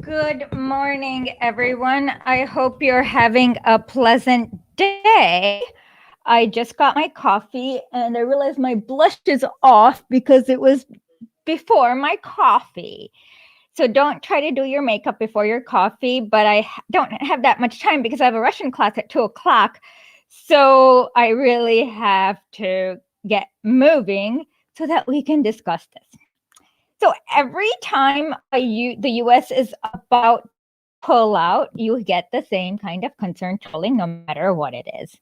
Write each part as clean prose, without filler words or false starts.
Good morning, everyone. I hope you're having a pleasant day. I just got my coffee and I realized my blush is off because it was before my coffee. So don't try to do your makeup before your coffee, but don't have that much time because I have a Russian class at 2 o'clock. So I really have to get moving so that we can discuss this. So every time the US is about to pull out, you get the same kind of concern trolling, no matter what it is.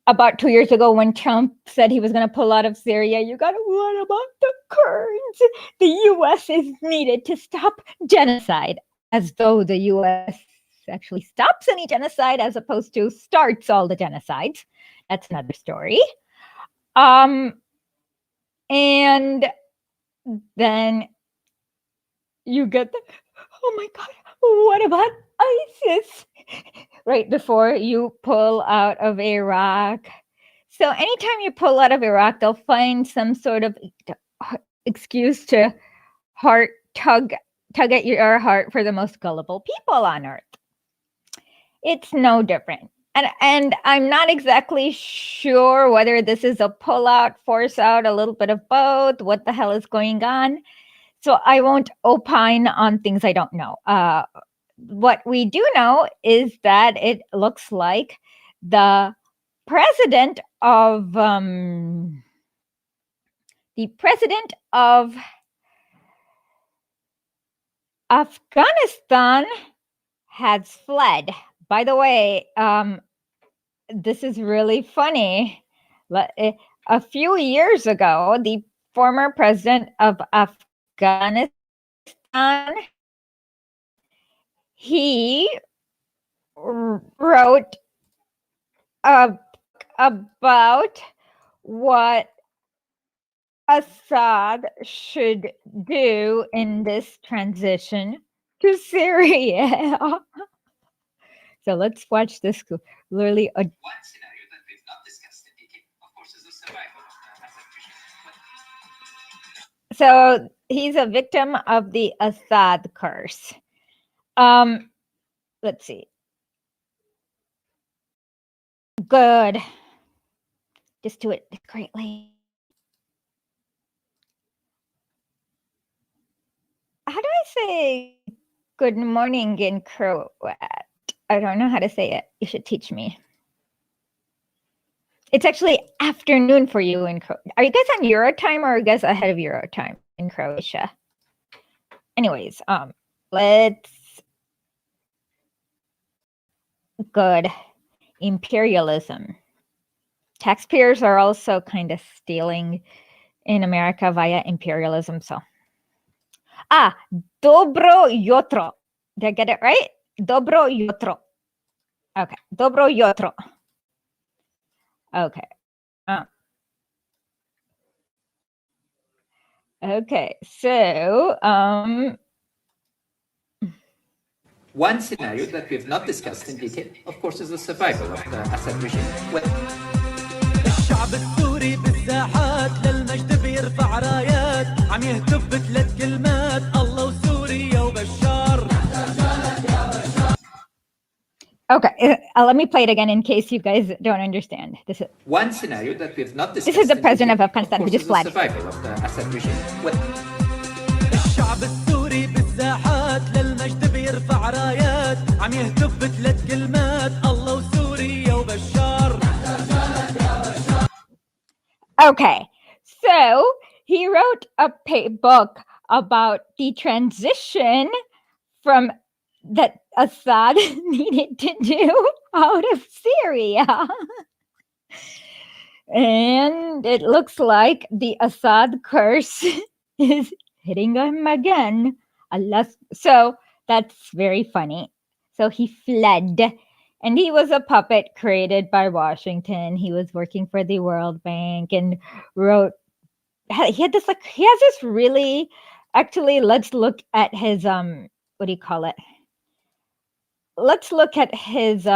About 2 years ago, when Trump said he was going to pull out of Syria, you got, what about the Kurds? The US is needed to stop genocide, as though the US actually stops any genocide as opposed to starts all the genocides. That's another story. And then you get the, oh my God, what about ISIS? Right before you pull out of Iraq. So anytime you pull out of Iraq, they'll find some sort of excuse to heart tug at your heart for the most gullible people on earth. It's no different. And I'm not exactly sure whether this is a pull out, force out, a little bit of both, what the hell is going on. So I won't opine on things I don't know. What we do know is that it looks like the president of Afghanistan has fled. By the way, this is really funny. A few years ago, the former president of Afghanistan, he wrote a book about what Assad should do in this transition to Syria. So let's watch this literally. One scenario that we've not discussed in detail, of course, is the survival of the Assad regime. So he's a victim of the Assad curse. Let's see. Good. Just do it greatly. How do I say good morning in Croat? I don't know how to say it. You should teach me. It's actually afternoon for you in Croatia. Are you guys on Euro time or are you guys ahead of Euro time in Croatia? Anyways, let's good. Imperialism. Taxpayers are also kind of stealing in America via imperialism. So, dobro jutro. Did I get it right? Dobro jutro. Okay, dobro jutro. Okay. Okay, so one scenario that we've not discussed in detail, of course, is the survival of the Assad regime. الشعب السوري بالساحات للمجد بيرفع رايات عم يهتف بثلاث كلمات الله وسوريا وبشار. Okay, let me play it again in case you guys don't understand. This is one scenario that we've not discussed. This is the president of Afghanistan who just fled. Survival of the Assad regime. الشعب السوري بالساحات للمجد بيرفع رايات عم يهتف بثلاث كلمات الله وسوريا وبشار. Okay, so he wrote a book about the transition from that Assad needed to do out of Syria. And it looks like the Assad curse is hitting him again. So that's very funny. So he fled. And he was a puppet created by Washington. He was working for the World Bank and wrote. He has this really. Actually, let's look at his what do you call it? Let's look at his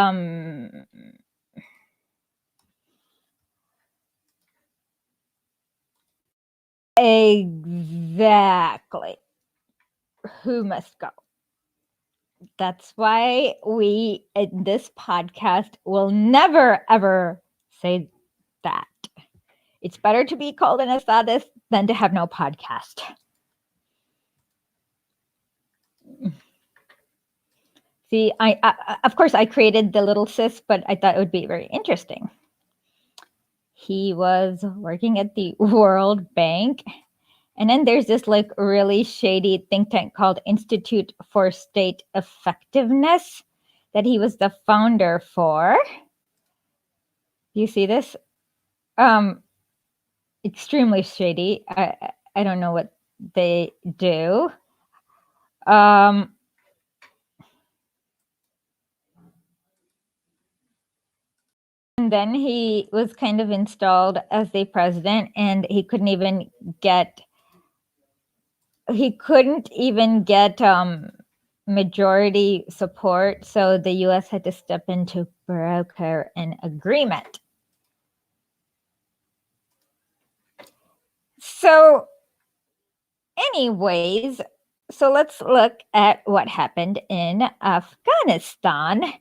exactly who must go. That's why we in this podcast will never ever say that. It's better to be called an estadist than to have no podcast. See, I of course I created the little sis, but I thought it would be very interesting. He was working at the World Bank. And then there's this like really shady think tank called Institute for State Effectiveness that he was the founder for. You see this? Extremely shady. I don't know what they do. And then he was kind of installed as the president, and he couldn't even get majority support, so the US had to step in to broker an agreement. So anyways, so let's look at what happened in Afghanistan.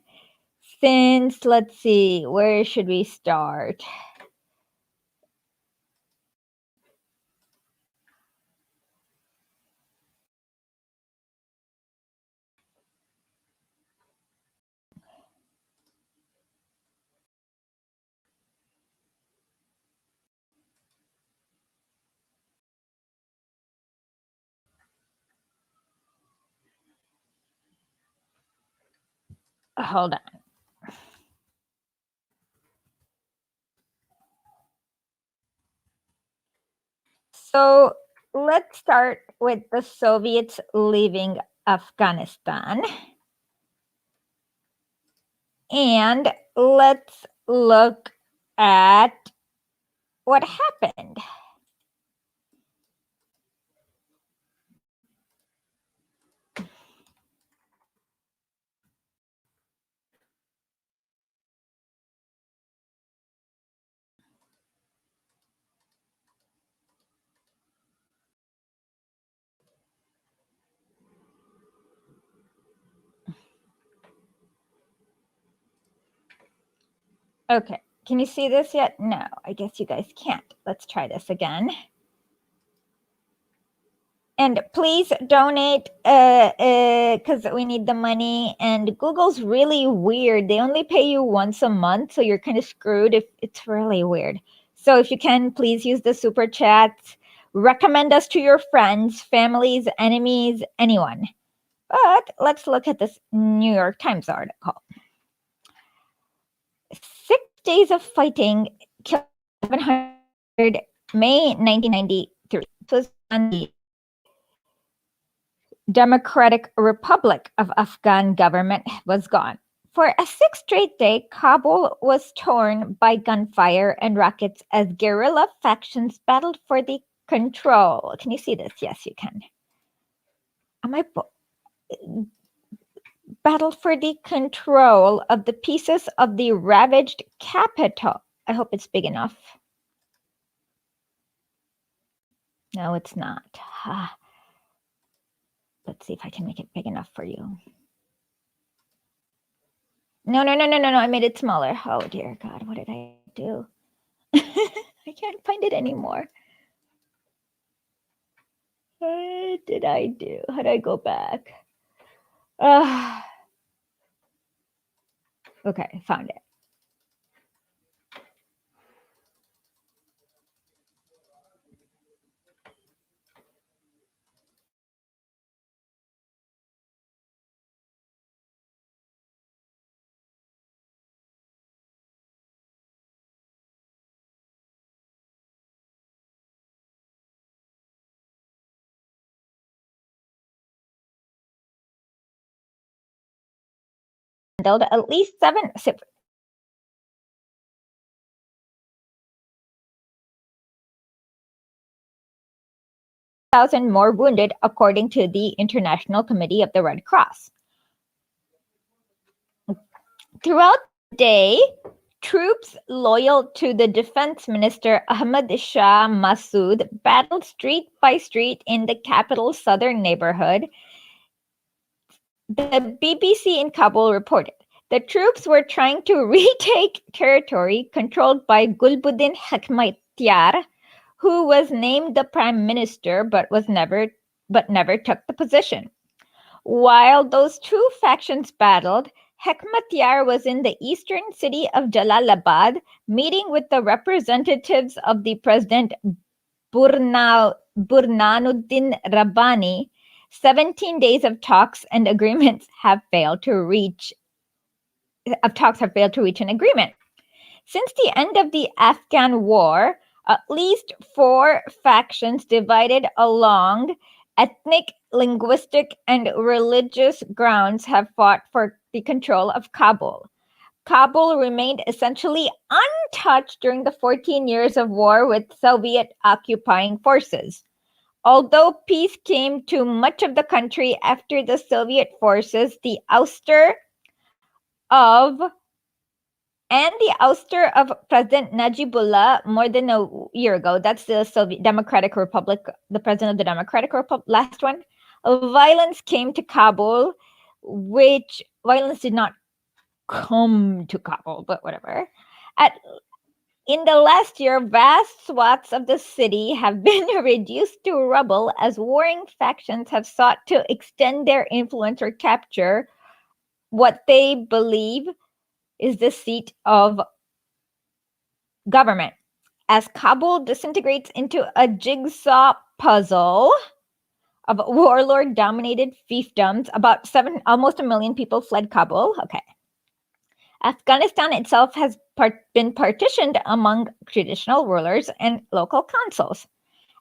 Since, let's see, where should we start? Hold on. So let's start with the Soviets leaving Afghanistan. And let's look at what happened. Okay, can you see this yet? No, I guess you guys can't. Let's try this again. And please donate because we need the money. And Google's really weird. They only pay you once a month, so you're kind of screwed. If it's really weird. So if you can, please use the super chats. Recommend us to your friends, families, enemies, anyone. But let's look at this New York Times article. 6 days of fighting killed 700 May 1993. So it's on the Democratic Republic of Afghan government was gone. For a 6th straight day, Kabul was torn by gunfire and rockets as guerrilla factions battled for the control. Can you see this? Yes, you can. Battled for the control of the pieces of the ravaged capital. I hope it's big enough. No, it's not. Let's see if I can make it big enough for you. No. I made it smaller. Oh, dear God. What did I do? I can't find it anymore. What did I do? How do I go back? Okay, found it. At least 7,000 more wounded, according to the International Committee of the Red Cross. Throughout the day, troops loyal to the defense minister Ahmad Shah Massoud battled street by street in the capital's southern neighborhood. The BBC in Kabul reported the troops were trying to retake territory controlled by Gulbuddin Hekmatyar, who was named the prime minister but never took the position. While those two factions battled, Hekmatyar was in the eastern city of Jalalabad meeting with the representatives of the President Burhanuddin Rabbani. 17 days of talks and agreements have failed to reach an agreement. Since the end of the Afghan war, at least 4 factions divided along ethnic, linguistic, and religious grounds have fought for the control of Kabul. Kabul remained essentially untouched during the 14 years of war with Soviet occupying forces. Although peace came to much of the country after the Soviet forces, the ouster of President Najibullah more than a year ago, that's the Soviet Democratic Republic, the president of the Democratic Republic, last one, violence came to Kabul, which violence did not come to Kabul, but whatever. In the last year, vast swaths of the city have been reduced to rubble as warring factions have sought to extend their influence or capture what they believe is the seat of government. As Kabul disintegrates into a jigsaw puzzle of warlord-dominated fiefdoms, almost 1 million people fled Kabul. Okay. Afghanistan itself has been partitioned among traditional rulers and local councils.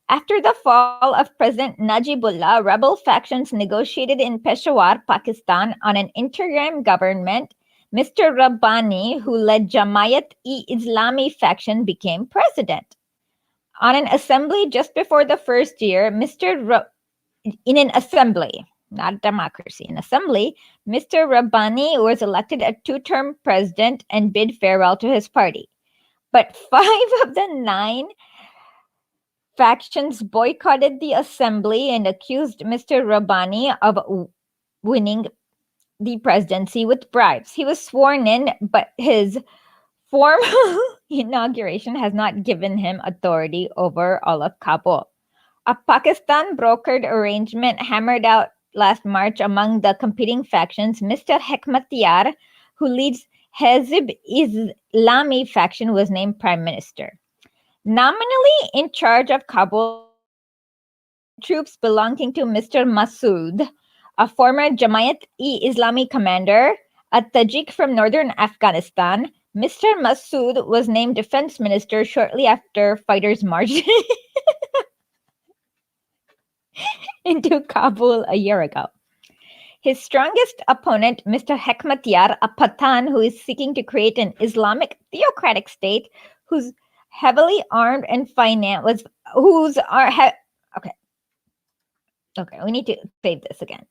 After the fall of President Najibullah, rebel factions negotiated in Peshawar, Pakistan, on an interim government. Mr. Rabbani, who led Jamaat-e-Islami faction, became president. On an assembly just before the first year, in an assembly, not democracy, an assembly, Mr. Rabbani was elected a 2-term president and bid farewell to his party. But 5 of the 9 factions boycotted the assembly and accused Mr. Rabbani of winning the presidency with bribes. He was sworn in, but his formal inauguration has not given him authority over all of Kabul. A Pakistan brokered arrangement hammered out last March among the competing factions. Mr. Hekmatyar, who leads Hezb-e-Islami faction, was named prime minister. Nominally in charge of Kabul, troops belonging to Mr. Masood, a former Jamaat-e-Islami commander, a Tajik from northern Afghanistan. Mr. Masood was named defense minister shortly after fighters marched into Kabul a year ago. His strongest opponent, Mr. Hekmatyar, a Pathan who is seeking to create an Islamic theocratic state, who's heavily armed and financed, Okay, we need to save this again.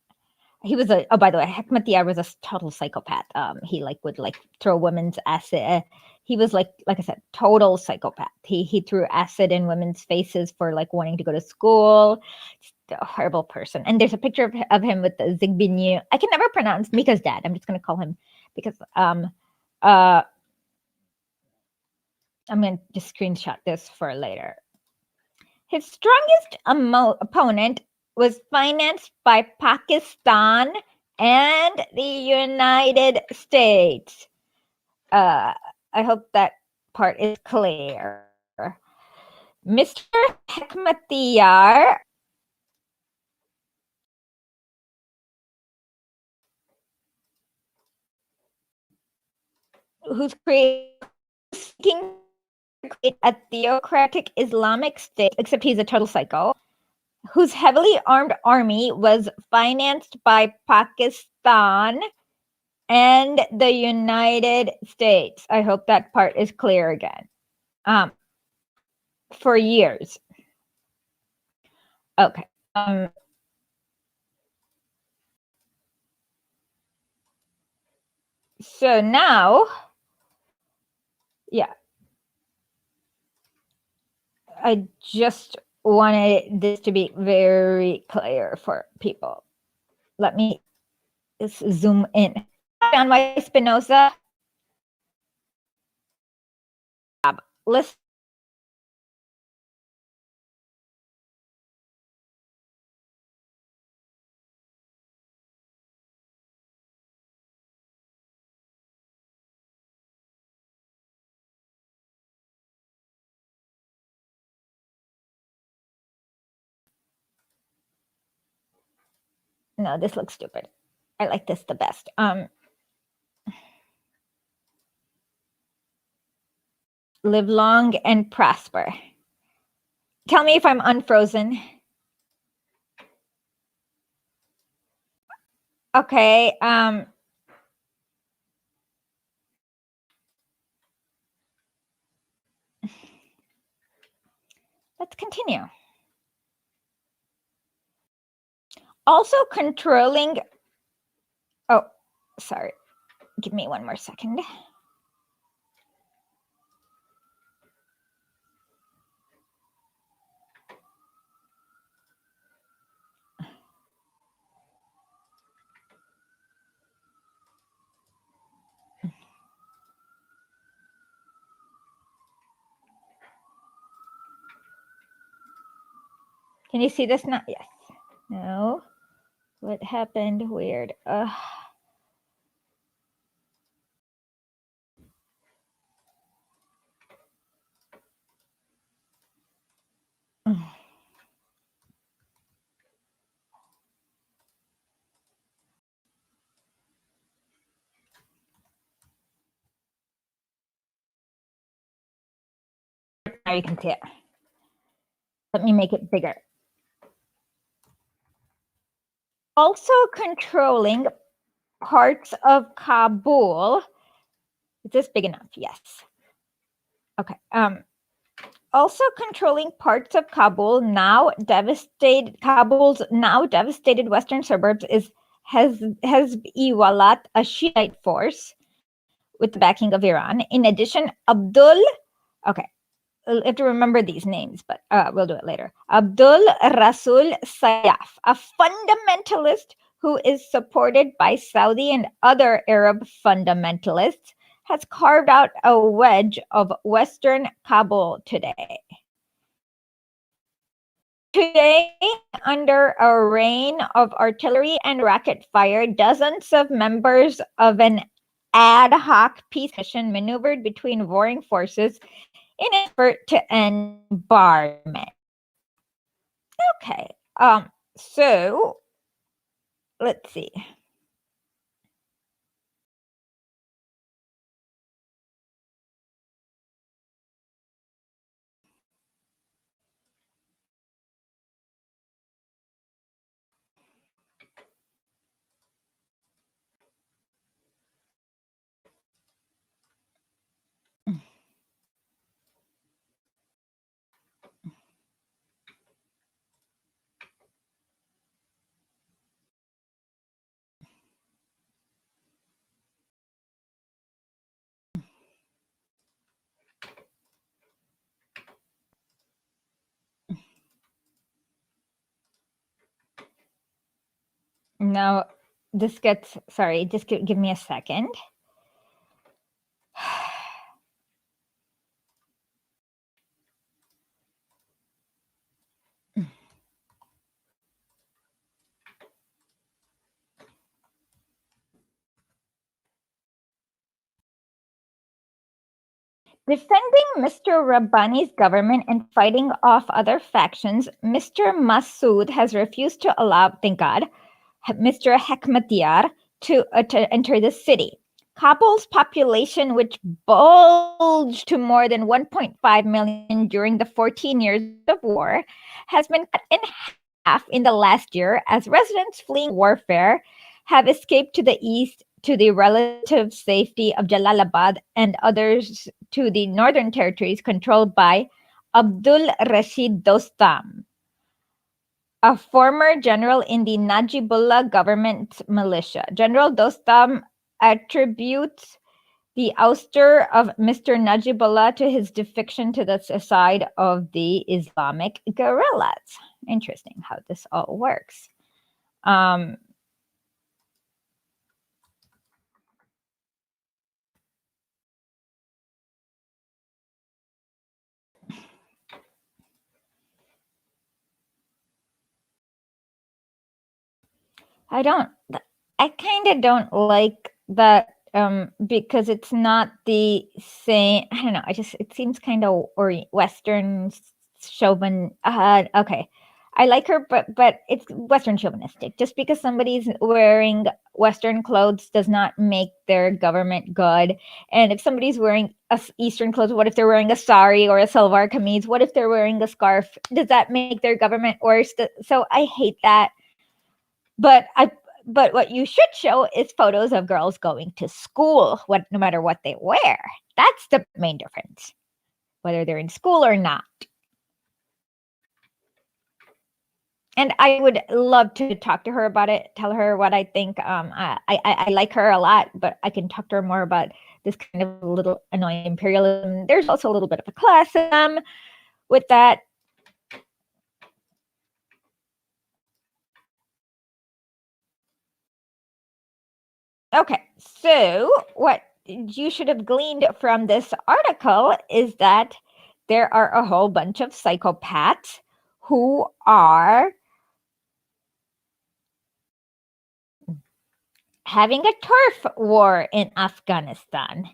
He was by the way, Hekmatyar was a total psychopath. He would throw women's acid. He was like I said, total psychopath. He threw acid in women's faces for wanting to go to school. Just a horrible person. And there's a picture of him with the Zigbin. I can never pronounce Mika's dad. I'm just going to call him because I'm going to just screenshot this for later. His strongest opponent was financed by Pakistan and the United States. I hope that part is clear. Mr. Hekmatyar who's seeking to create a theocratic Islamic state, except he's a total psycho, whose heavily armed army was financed by Pakistan and the United States. I hope that part is clear again. For years. Okay. So now, yeah. I just wanted this to be very clear for people. Let me let's zoom in. On my Spinoza. Let's no, this looks stupid. I like this the best. Live long and prosper. Tell me if I'm unfrozen. Okay. Let's continue. Also controlling. Oh, sorry. Give me one more second. Can you see this now? Yes. No. What happened? Weird. Now you can see it. Let me make it bigger. Also controlling parts of Kabul. Is this big enough? Yes. Okay. Also controlling parts of Kabul's now devastated western suburbs is Hezbollah, a Shiite force with the backing of Iran. In addition, okay, I have to remember these names, but we'll do it later. Abdul Rasul Sayyaf, a fundamentalist who is supported by Saudi and other Arab fundamentalists, has carved out a wedge of western Kabul today. Today, under a rain of artillery and rocket fire, dozens of members of an ad hoc peace mission maneuvered between warring forces in an effort to end bombardment. Okay, so let's see. Now, this gets, sorry, just give me a second. Defending Mr. Rabbani's government and fighting off other factions, Mr. Massoud has refused to allow, thank God, Mr. Hekmatyar to enter the city. Kabul's population, which bulged to more than 1.5 million during the 14 years of war, has been cut in half in the last year as residents fleeing warfare have escaped to the east to the relative safety of Jalalabad and others to the northern territories controlled by Abdul Rashid Dostam, a former general in the Najibullah government militia. General Dostam attributes the ouster of Mr. Najibullah to his defection to the side of the Islamic guerrillas. Interesting how this all works. I kind of don't like that because it's not the same. I don't know. It seems kind of Western chauvin. Okay. I like her, but it's Western chauvinistic. Just because somebody's wearing Western clothes does not make their government good. And if somebody's wearing Eastern clothes, what if they're wearing a sari or a salwar kameez? What if they're wearing a scarf? Does that make their government worse? So I hate that. But what you should show is photos of girls going to school, no matter what they wear. That's the main difference, whether they're in school or not. And I would love to talk to her about it, tell her what I think. I like her a lot, but I can talk to her more about this kind of little annoying imperialism. There's also a little bit of a classism with that. Okay, so what you should have gleaned from this article is that there are a whole bunch of psychopaths who are having a turf war in Afghanistan.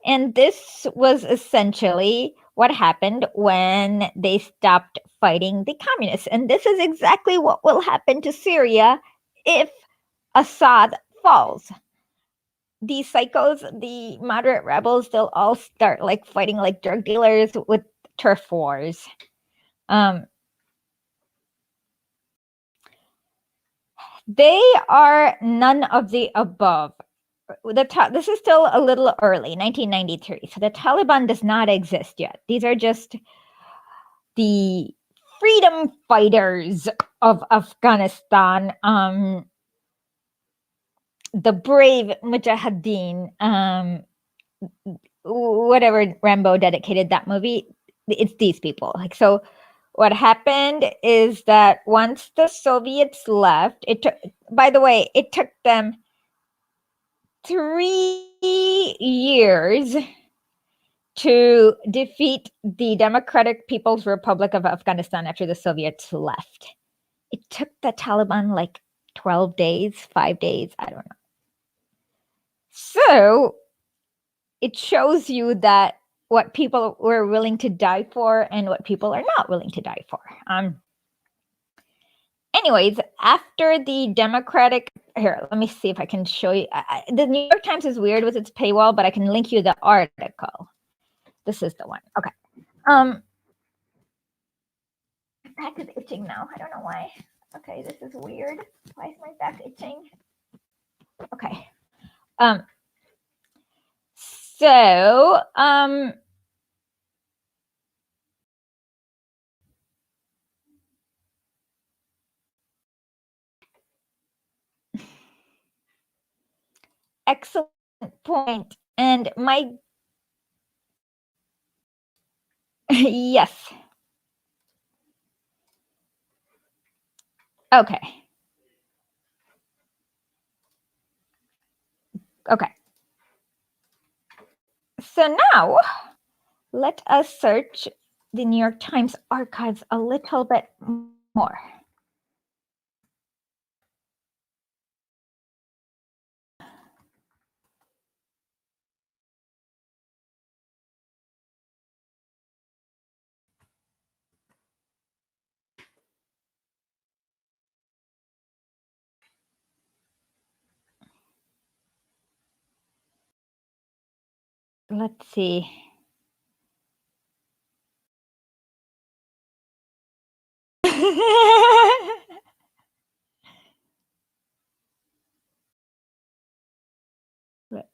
And this was essentially what happened when they stopped fighting the communists. And this is exactly what will happen to Syria if Assad falls. These psychos, the moderate rebels, they'll all start like fighting like drug dealers with turf wars. They are none of the above. This is still a little early, 1993. So the Taliban does not exist yet. These are just the freedom fighters of Afghanistan. The brave Mujahideen, whatever Rambo dedicated that movie, it's these people. Like, so what happened is that once the Soviets left, it took them 3 years to defeat the Democratic People's Republic of Afghanistan after the Soviets left. It took the Taliban like 12 days, 5 days, I don't know. So it shows you that what people were willing to die for and what people are not willing to die for. Anyways, after the Democratic, here, let me see if I can show you. The New York Times is weird with its paywall, but I can link you the article. This is the one. Okay. My back is itching now. I don't know why. Okay, this is weird. Why is my back itching? Okay. So, excellent point. And my yes. Okay. Okay. So now let us search the New York Times archives a little bit more. Let's see.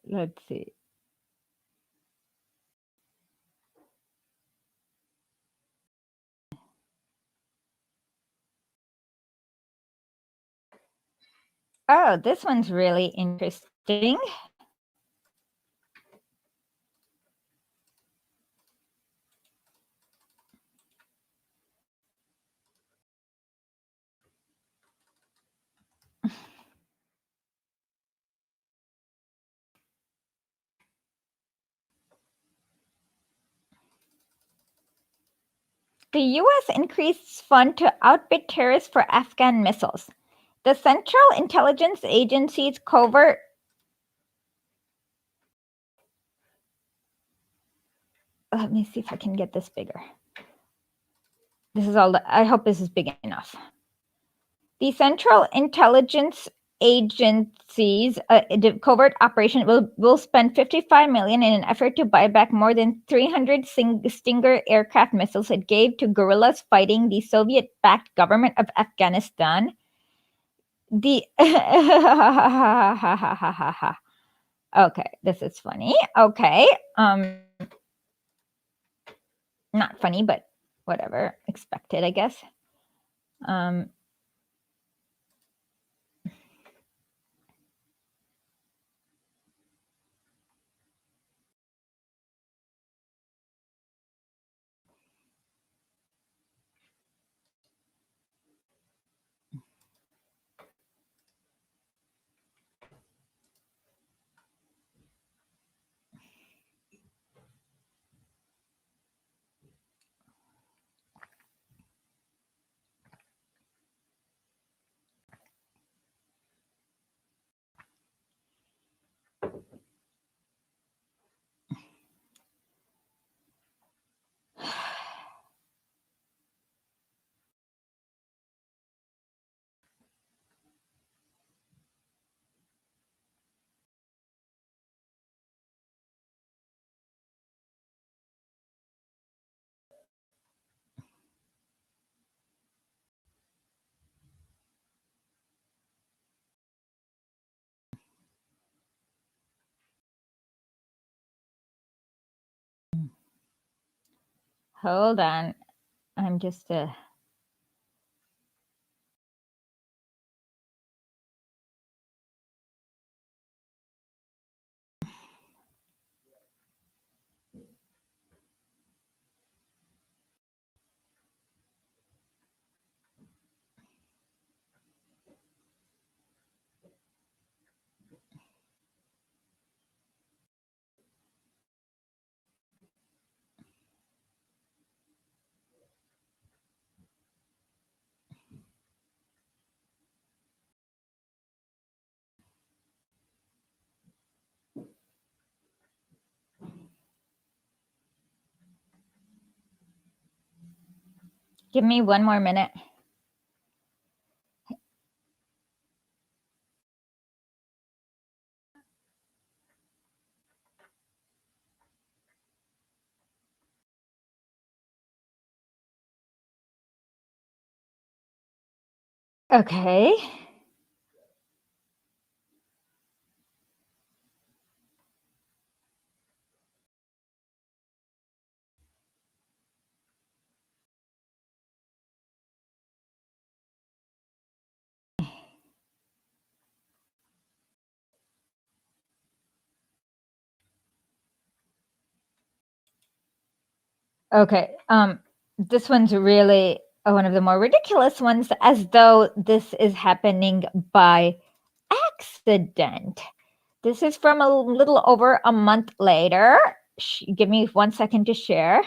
Let's see. Oh, this one's really interesting. The U.S. increased fund to outbid terrorists for Afghan missiles. The Central Intelligence Agency's covert. Let me see if I can get this bigger. This is all. I hope this is big enough. The Central Intelligence Agency's covert operation will spend $55 million in an effort to buy back more than 300 Stinger aircraft missiles it gave to guerrillas fighting the Soviet-backed government of Afghanistan. The okay, this is funny. Okay, not funny, but whatever, expected, I guess. Hold on. I'm just give me one more minute. Okay. Okay. This one's really one of the more ridiculous ones, as though this is happening by accident. This is from a little over a month later. Give me 1 second to share.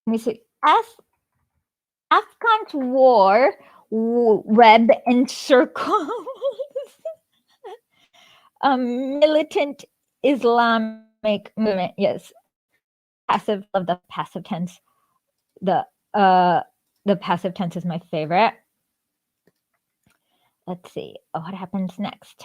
Let me see. Afghan war web encircles a militant Islamic movement. Yes, passive. Love the passive tense. The passive tense is my favorite. Let's see. What happens next?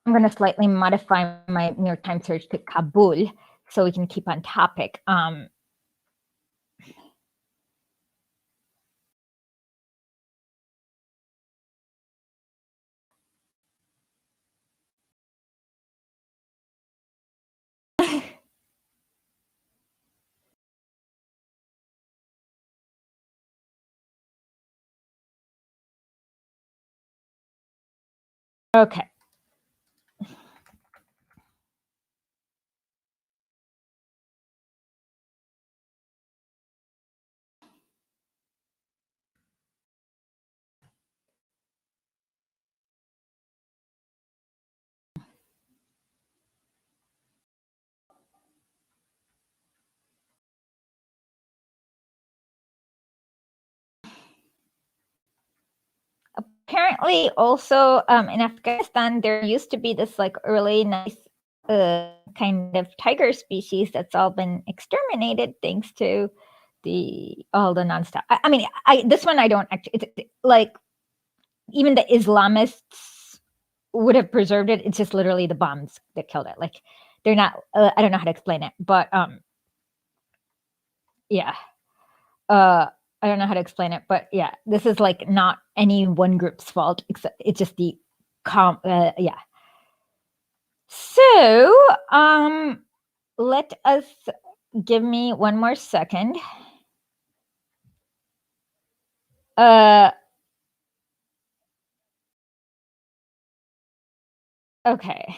I'm going to slightly modify my New York Times search to Kabul so we can keep on topic. Okay. Apparently, also in Afghanistan, there used to be this like really nice kind of tiger species that's all been exterminated thanks to all the nonstop. I mean, this one I don't actually. It's like even the Islamists would have preserved it. It's just literally the bombs that killed it. Like they're not. I don't know how to explain it, but yeah. I don't know how to explain it, but yeah, this is like not any one group's fault, except it's just the yeah. So, let us give me one more second. Okay.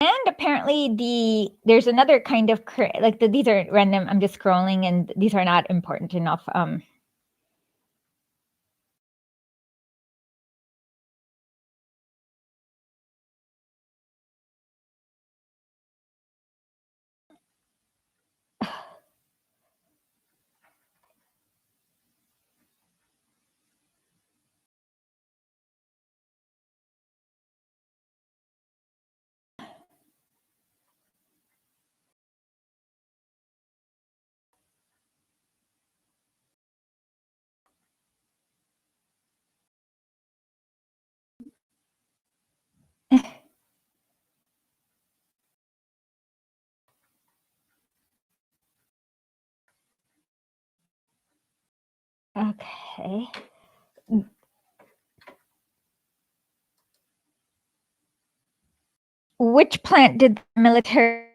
And apparently there's another kind of like these are random. I'm just scrolling, and these are not important enough. Okay. Which plant did the military?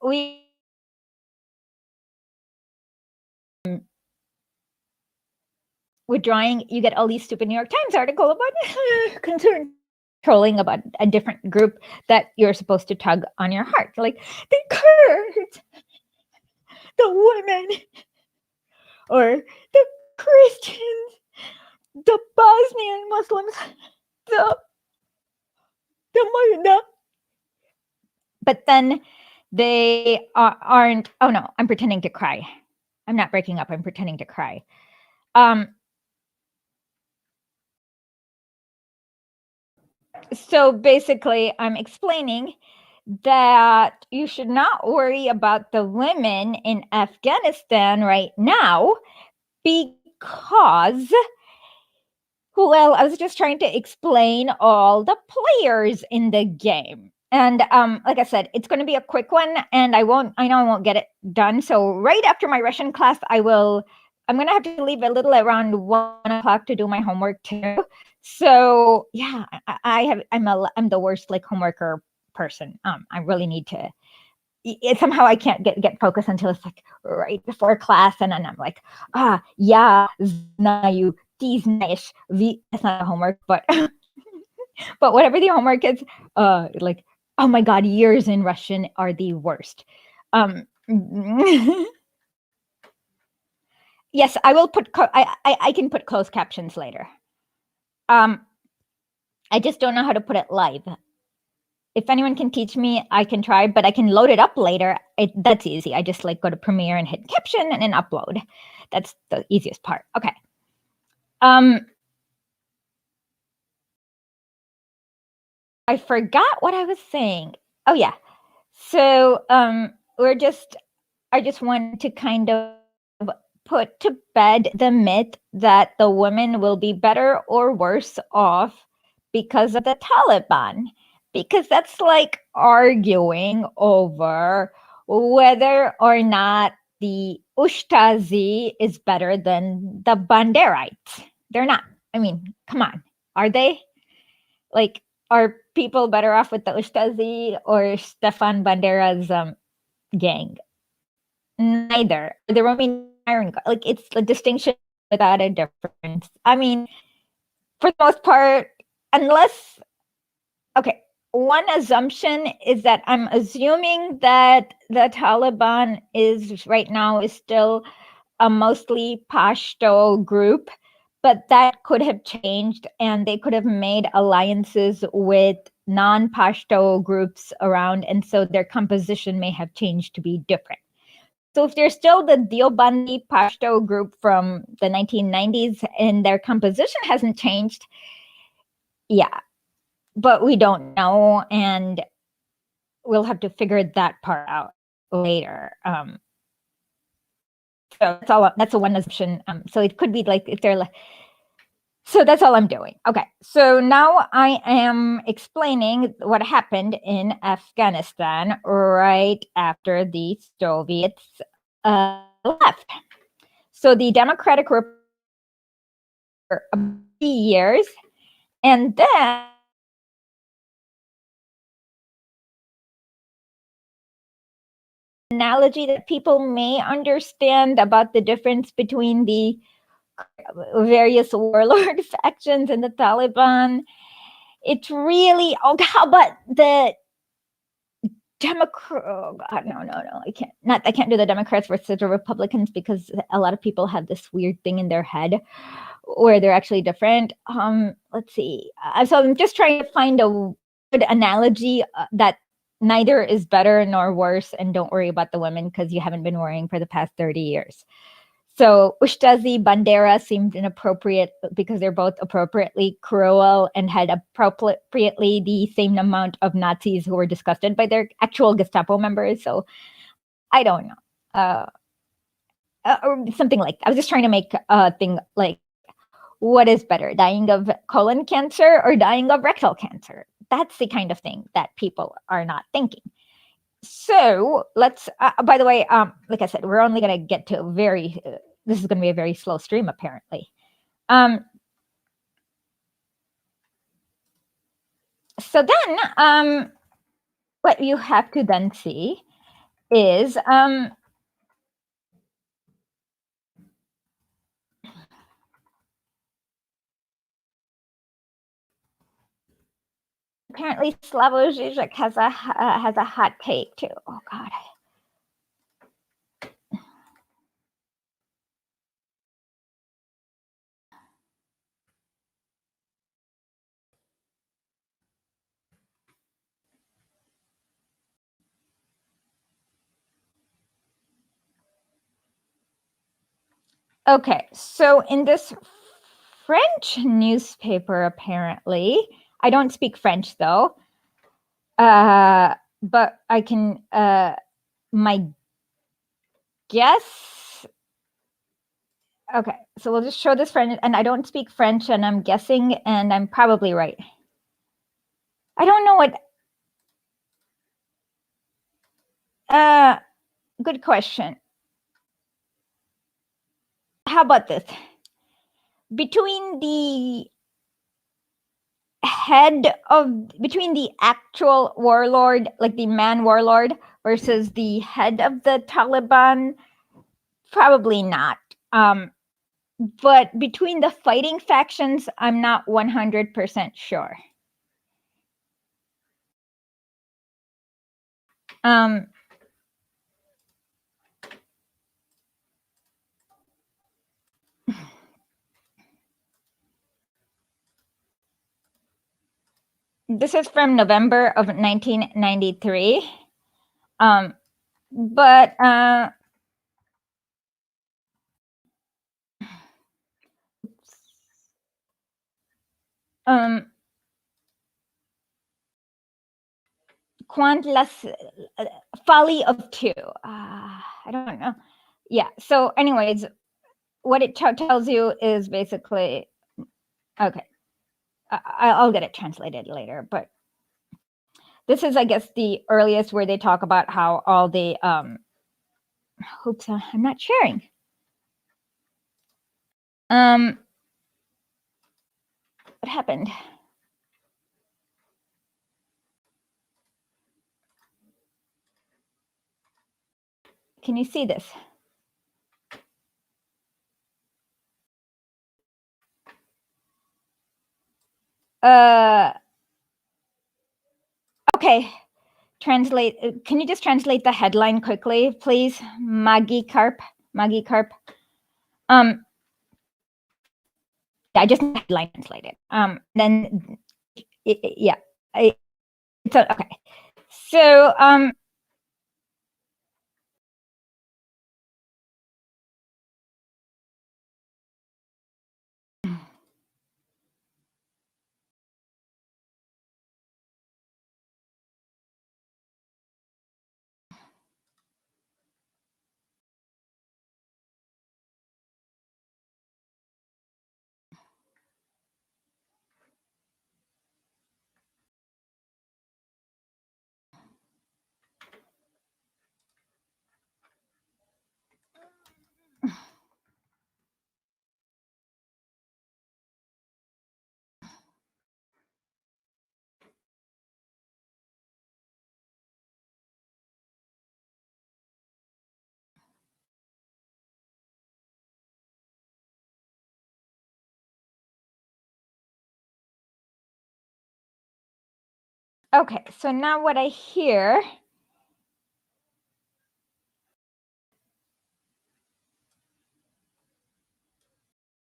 We withdrawing, you get all these stupid New York Times article about concern trolling about a different group that you're supposed to tug on your heart. Like the Kurds, the women, or the Christians, the Bosnian Muslims, the but then they aren't. Oh no, I'm pretending to cry. I'm not breaking up. I'm pretending to cry. So basically, I'm explaining that you should not worry about the women in Afghanistan right now because, well, I was just trying to explain all the players in the game. And like I said, it's going to be a quick one, and I know I won't get it done. So right after my Russian class, I'm going to have to leave a little around 1:00 to do my homework too. So yeah, I'm the worst like homeworker person. I really need to. Somehow I can't get focused until it's like right before class, and then I'm like, yeah, znаю, ты знаешь, that's not a homework, but but whatever the homework is, like, oh my god, years in Russian are the worst. Yes, I will put. I can put closed captions later. I just don't know how to put it live. If anyone can teach me, I can try, but I can load it up later. That's easy. I just like go to Premiere and hit caption and then upload. That's the easiest part. Okay. I forgot what I was saying. Oh yeah. So I just want to kind of put to bed the myth that the women will be better or worse off because of the Taliban. Because that's like arguing over whether or not the Ushtazi is better than the Banderites. They're not. I mean, come on. Are they? Like, are people better off with the Ushtazi or Stefan Bandera's gang? Neither. The Roman iron, like it's a distinction without a difference. I mean, for the most part, unless okay, one assumption is that I'm assuming that the Taliban is right now is still a mostly Pashto group, but that could have changed and they could have made alliances with non-Pashto groups around, and so their composition may have changed to be different. So if they're still the Deobandi Pashto group from the 1990s and their composition hasn't changed, yeah, but we don't know, and we'll have to figure that part out later. So that's all. That's a one assumption. So it could be like if they're like. So that's all I'm doing. Okay. So now I am explaining what happened in Afghanistan right after the Soviets left. So the Democratic Republic for years, and then analogy that people may understand about the difference between the various warlord factions and the Taliban. It's really, oh, how about the Democrat? Oh God, no, I can't do the Democrats versus the Republicans because a lot of people have this weird thing in their head where they're actually different. Let's see. So I'm just trying to find a good analogy that neither is better nor worse, and don't worry about the women because you haven't been worrying for the past 30 years. So Ushtazi Bandera seemed inappropriate because they're both appropriately cruel and had appropriately the same amount of Nazis who were disgusted by their actual Gestapo members. So I don't know. Or something like that. I was just trying to make a thing like, what is better, dying of colon cancer or dying of rectal cancer? That's the kind of thing that people are not thinking. So let's, by the way, like I said, we're only going to get to this is going to be a very slow stream apparently. So then what you have to then see is apparently Slavoj Žižek has a hot take too. Oh God. Okay, so in this French newspaper, apparently, I don't speak French though, but I can, my guess, okay, so we'll just show this French, and I don't speak French, and I'm guessing, and I'm probably right. I don't know what, good question. How about this? Between the actual warlord, like the man warlord, versus the head of the Taliban, probably not. But between the fighting factions, I'm not 100% sure. This is from November of 1993. But folly of two. I don't know. Yeah. So, anyways, what it tells you is basically okay. I'll get it translated later, but this is, I guess, the earliest where they talk about how all the oops, I'm not sharing. What happened? Can you see this? Okay. Translate. Can you just translate the headline quickly, please? Magikarp. I just headline translated. Then, yeah. It's okay. So, okay. So now what I hear.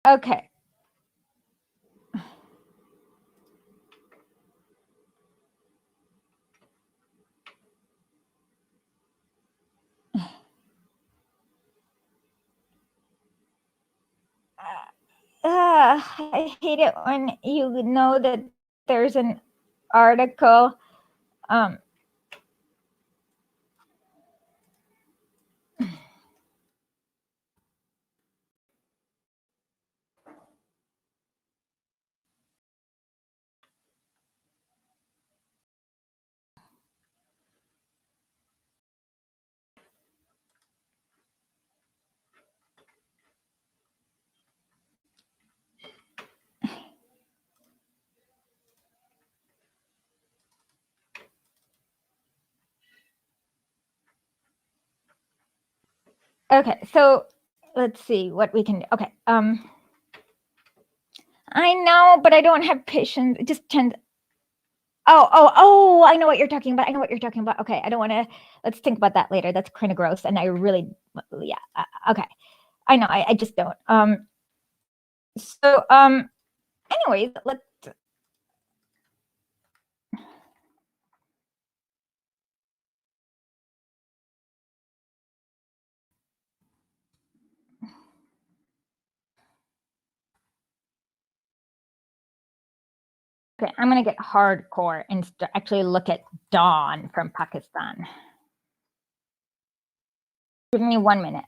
Okay. I hate it when you know that there's an article. Okay, so let's see what we can do. Okay. I know, but I don't have patience. It just tends. Oh, I know what you're talking about. Okay, I don't want to. Let's think about that later. That's kind of gross. And I really, yeah. Okay. I know. I just don't. So, anyways, let's. Okay, I'm gonna get hardcore and actually look at Dawn from Pakistan. Give me 1 minute.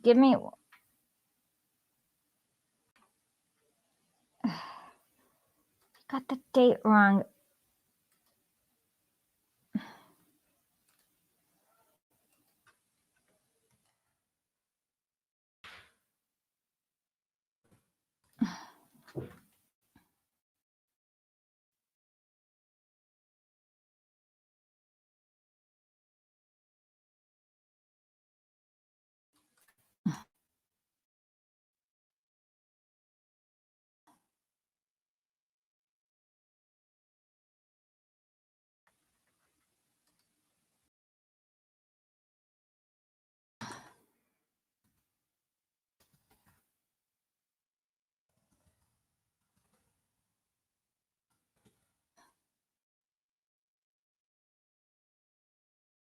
Give me. Got the date wrong.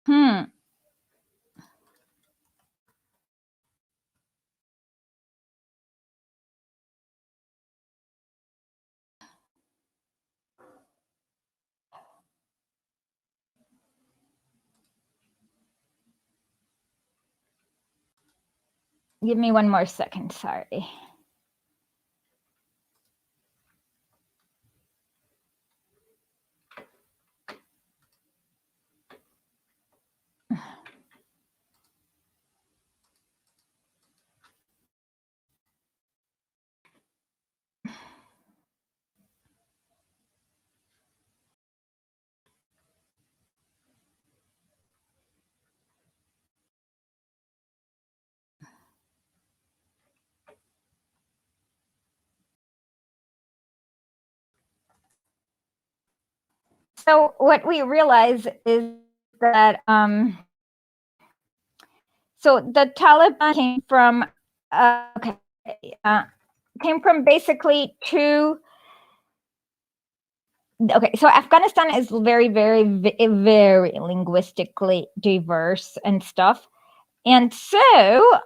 Hmm. Give me one more second. Sorry. So what we realize is that so the Taliban came from basically two. Okay, so Afghanistan is very, very, very linguistically diverse and stuff, and so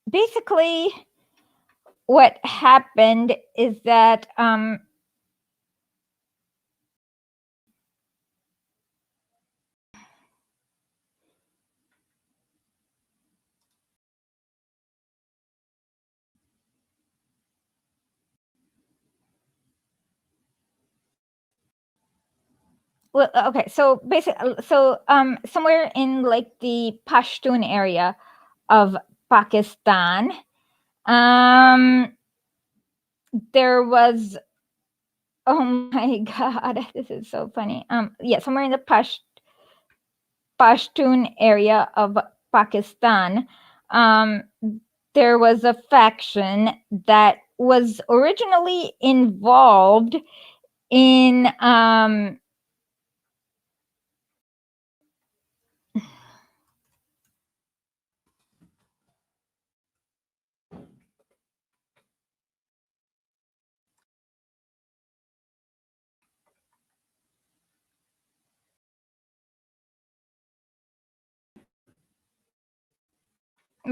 basically what happened is that well, okay, so basically, somewhere in like the Pashtun area of Pakistan, there was, oh my God, this is so funny. Yeah, somewhere in the Pashtun area of Pakistan, there was a faction that was originally involved in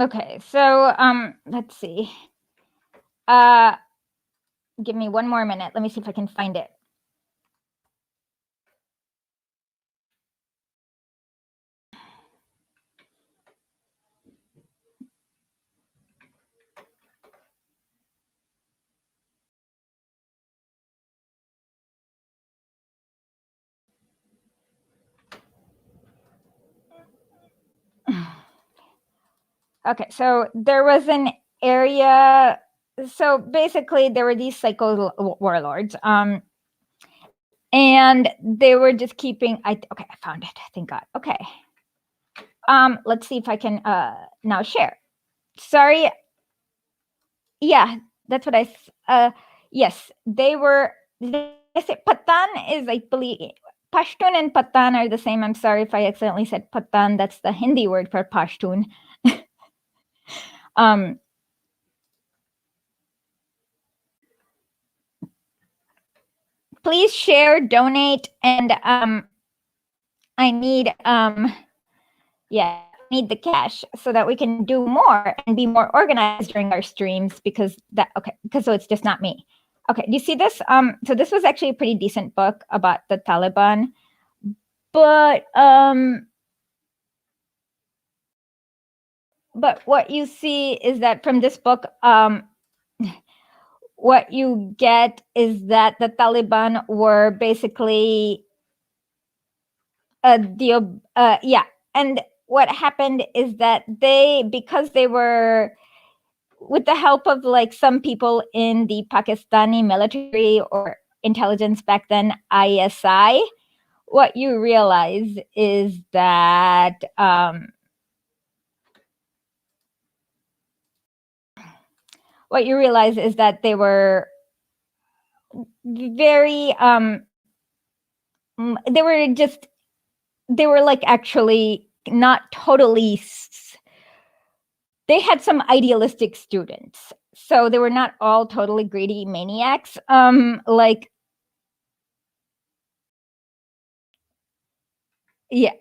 okay, so let's see. Give me one more minute. Let me see if I can find it. Okay, so there was an area. So basically, there were these psycho warlords, and they were just keeping. Okay, I found it. Thank God. Okay, let's see if I can now share. Sorry. Yeah, that's what yes, they were. I say Patan is, I believe, Pashtun and Patan are the same. I'm sorry if I accidentally said Patan. That's the Hindi word for Pashtun. Please share, donate, and I need need the cash so that we can do more and be more organized during our streams, because so it's just not me. Okay, do you see this? So this was actually a pretty decent book about the Taliban, but what you see is that from this book, what you get is that the Taliban were basically and what happened is that because they were, with the help of like some people in the Pakistani military or intelligence back then, ISI, what you realize is that they were very they were like actually not totally, they had some idealistic students, so they were not all totally greedy maniacs. Like, yeah.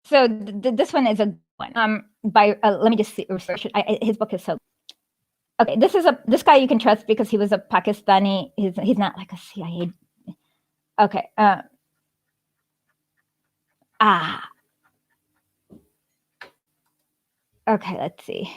So this one is a good one. By let me just see, research it. His book is so okay. This guy you can trust because he was a Pakistani. He's not like a CIA. Okay. Okay. Let's see.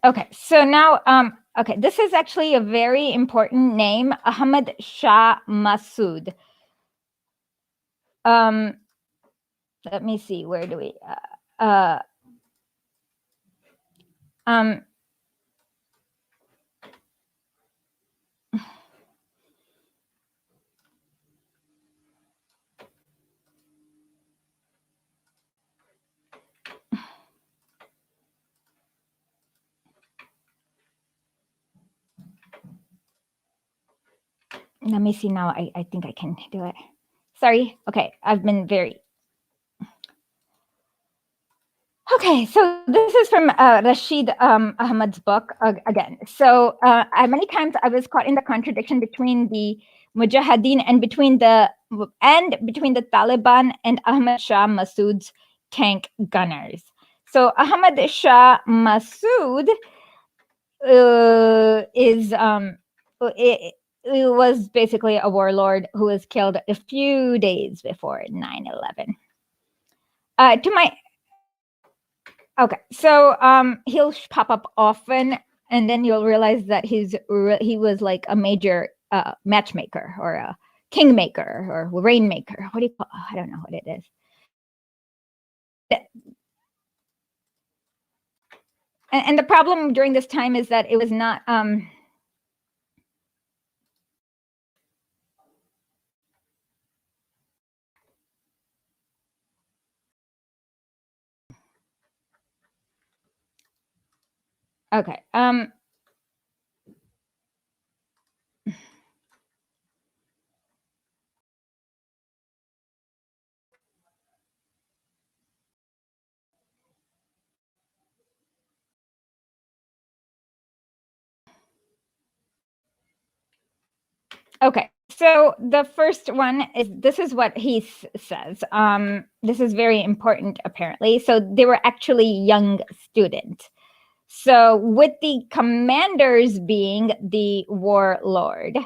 Okay, so now, okay, this is actually a very important name, Ahmad Shah Massoud. Let me see, where do we, let me see now, I think I can do it. Sorry, okay, I've been very, okay, so this is from Rashid Ahmad's book again. So many times I was caught in the contradiction between the Mujahideen and between the Taliban and Ahmad Shah Massoud's tank gunners. So Ahmad Shah Massoud it was basically a warlord who was killed a few days before 9/11. Okay, so he'll pop up often, and then you'll realize that he was like a major matchmaker or a kingmaker or rainmaker. What do you call? I don't know what it is. And the problem during this time is that it was not. Okay. Okay, so the first one is, this is what he says. This is very important, apparently. So they were actually young students. So with the commanders being the warlord,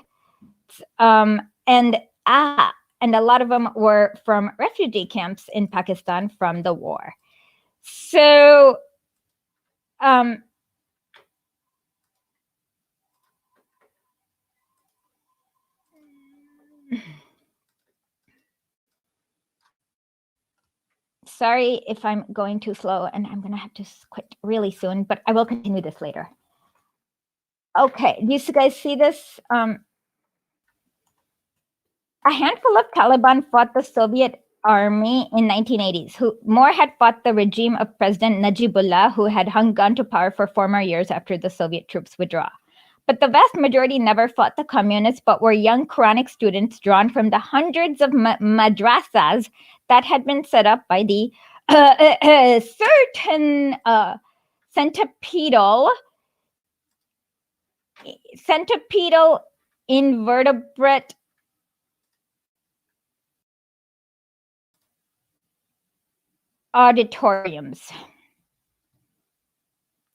and a lot of them were from refugee camps in Pakistan from the war. So sorry if I'm going too slow, and I'm gonna have to quit really soon, but I will continue this later. Okay, do you guys see this? a handful of Taliban fought the Soviet army in 1980s. More had fought the regime of President Najibullah, who had hung on to power for 4 more years after the Soviet troops withdrew. But the vast majority never fought the communists, but were young Quranic students drawn from the hundreds of madrasas that had been set up by the certain centipedal invertebrate auditoriums.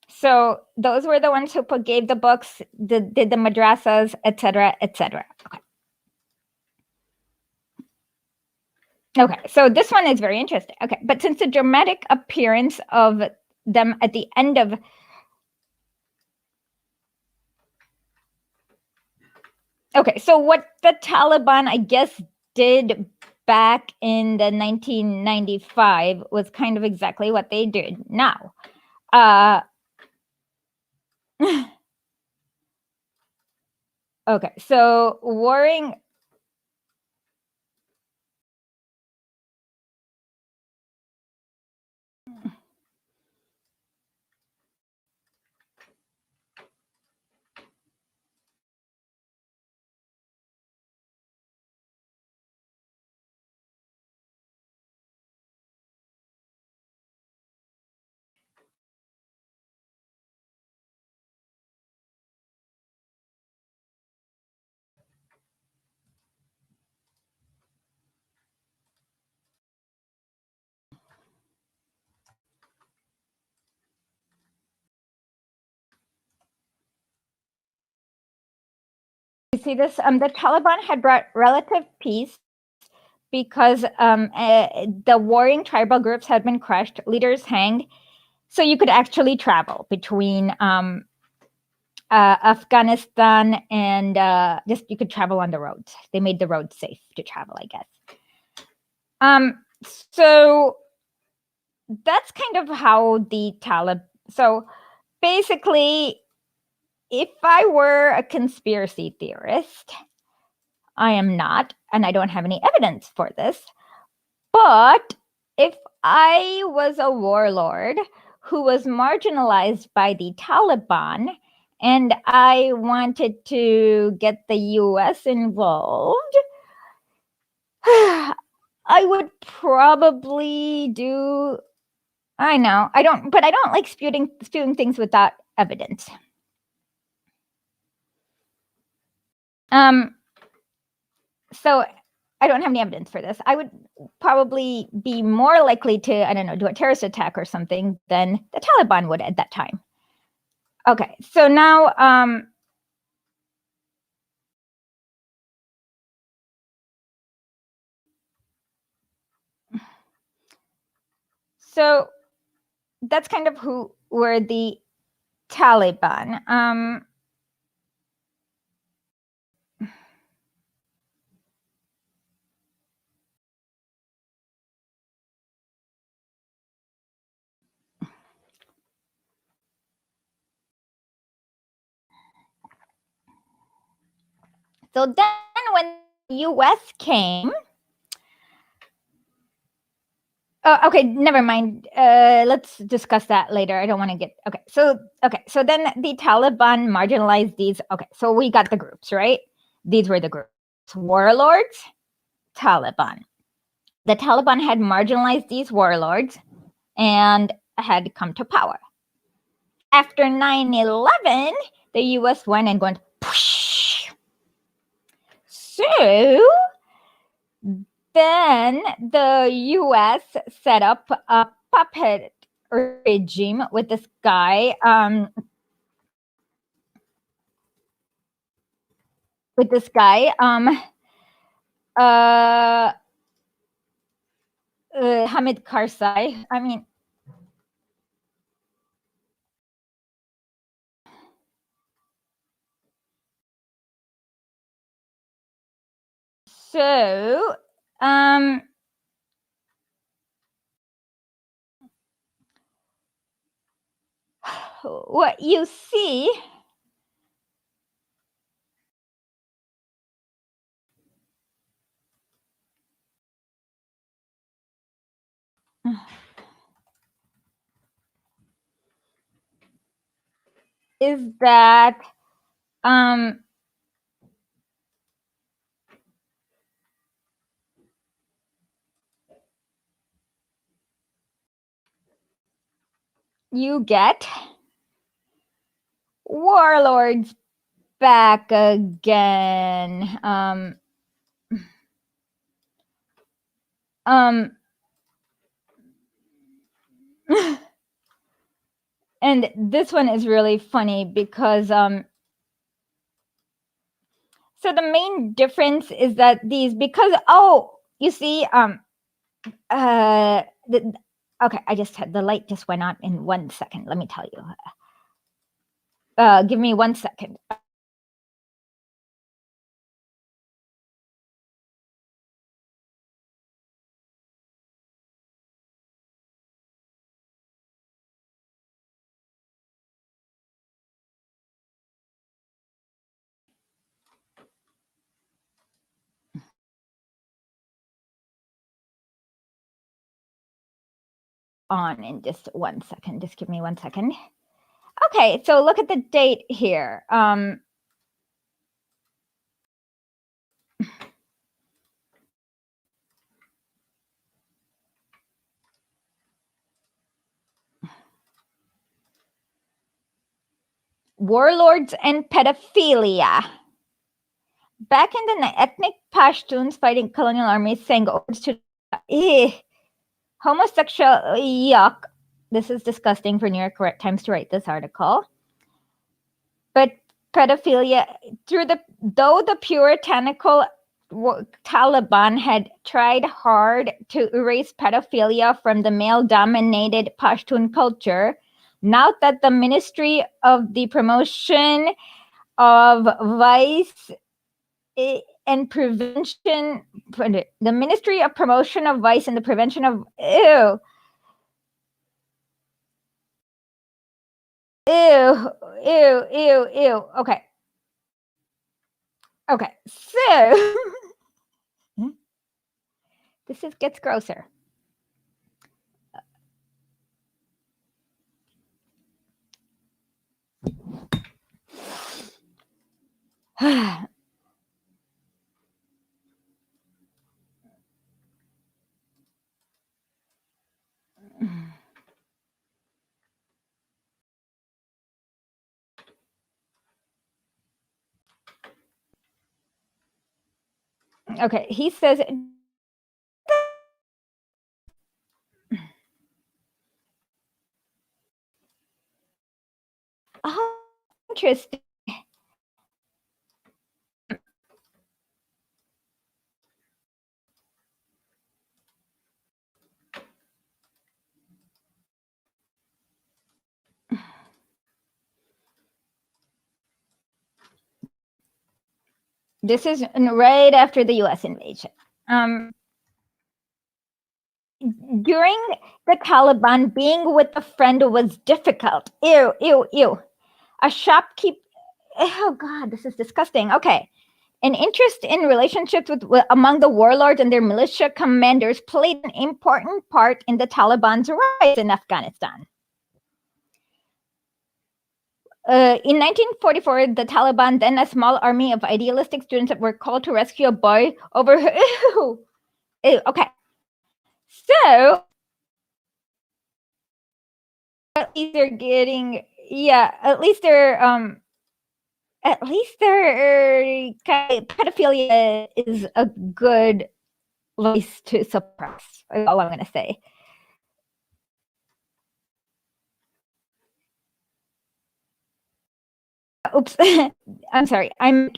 So those were the ones who gave the books, did the madrasas, etc., etc. Okay, so this one is very interesting. Okay, but since the dramatic appearance of them at the end of okay, so what the Taliban, I guess, did back in the 1995 was kind of exactly what they did now. Okay, so warring. You see this? The Taliban had brought relative peace because the warring tribal groups had been crushed, leaders hanged, so you could actually travel between Afghanistan and just you could travel on the roads. They made the roads safe to travel, I guess. So that's kind of how the Taliban. So basically, if I were a conspiracy theorist, I am not, and I don't have any evidence for this, but if I was a warlord who was marginalized by the Taliban and I wanted to get the US involved, I would probably do, I know, I don't like spewing things without evidence. So I don't have any evidence for this. I would probably be more likely to, I don't know, do a terrorist attack or something than the Taliban would at that time. Okay, so now, so that's kind of who were the Taliban. So then when the US came, okay, never mind. Let's discuss that later. I don't want to get, okay. So then the Taliban marginalized these. Okay, so we got the groups, right? These were the groups. Warlords, Taliban. The Taliban had marginalized these warlords and had come to power. After 9/11, the US went and went, whoosh. So then the US set up a puppet regime with this guy, Hamid Karzai. I mean, so what you see is that you get warlords back again. And this one is really funny because so the main difference is that these, because you see okay, I just had the light just went on in 1 second. Let me tell you. Give me 1 second. On in just 1 second. Just give me 1 second. Okay, so look at the date here. Warlords and pedophilia. Back in the ethnic Pashtuns fighting colonial armies sang odes to homosexual yuck. This is disgusting for New York Times to write this article. But pedophilia, though the puritanical Taliban had tried hard to erase pedophilia from the male-dominated Pashtun culture, now that the Ministry of the Promotion of Vice and Prevention, the Ministry of Promotion of Vice and the Prevention of ew. Okay, so this gets grosser. Okay, he says, oh, interesting. This is right after the US invasion. During the Taliban, being with a friend was difficult. Ew. A shopkeeper, oh God, this is disgusting. Okay. An interest in relationships among the warlords and their militia commanders played an important part in the Taliban's rise in Afghanistan. In 1944, the Taliban, then a small army of idealistic students, were called to rescue a boy over. Ew. Okay. So at least they're getting, pedophilia is a good vice to suppress. Is all I'm going to say. Oops, I'm sorry. I'm